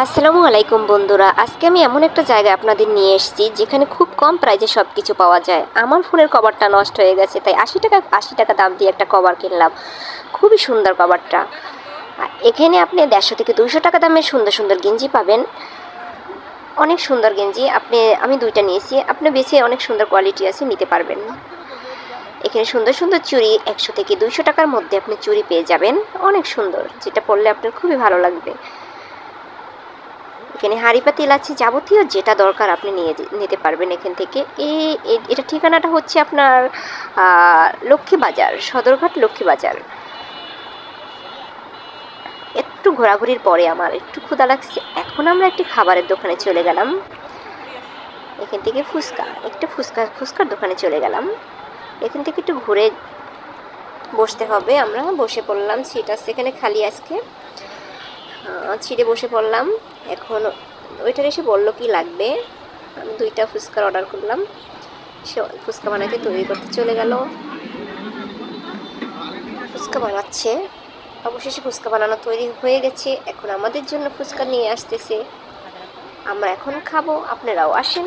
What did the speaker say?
আসসালামু আলাইকুম বন্ধুরা, আজকে আমি এমন একটা জায়গায় আপনাদের নিয়ে এসেছি যেখানে খুব কম প্রাইসে সব কিছু পাওয়া যায়। আমার ফোনের কভারটা নষ্ট হয়ে গেছে, তাই 80 টাকা দাম দিয়ে একটা কভার কিনলাম। খুবই সুন্দর কভারটা। এখানে আপনি 150 থেকে 200 টাকা দামের সুন্দর সুন্দর গেঞ্জি পাবেন। অনেক সুন্দর গেঞ্জি আমি দুইটা নিয়েছি, আপনি বেছে অনেক সুন্দর কোয়ালিটি আছে, নিতে পারবেন। এখানে সুন্দর সুন্দর চুড়ি 100 থেকে 200 টাকার মধ্যে আপনি চুড়ি পেয়ে যাবেন, অনেক সুন্দর, যেটা পরলে আপনার খুবই ভালো লাগবে। এখানে হাঁড়ি পাতিল আছে, যাবতীয় যেটা দরকার আপনি নিতে পারবেন এখান থেকে। এটা ঠিকানাটা হচ্ছে আপনার লক্ষ্মীবাজার, সদরঘাট লক্ষ্মীবাজার। একটু ঘোরাঘুরির পরে আমার একটু ক্ষুধা লাগছে, এখন আমরা একটি খাবারের দোকানে চলে গেলাম। এখান থেকে ফুচকার দোকানে চলে গেলাম। এখান থেকে একটু ঘুরে বসতে হবে, আমরা বসে পড়লাম, সিট আছে এখানে খালি আজকে। ছিঁড়ে বসে পড়লাম। এখন ওইটার এসে বললো কি লাগবে, আমি 2টা ফুচকার অর্ডার করলাম। সে ফুচকা বানাতে তৈরি করতে চলে গেল। ফুচকা বানাচ্ছে, অবশেষে ফুচকা বানানো তৈরি হয়ে গেছে। এখন আমাদের জন্য ফুচকা নিয়ে আসতেছে, আমরা এখন খাবো, আপনারাও আসেন।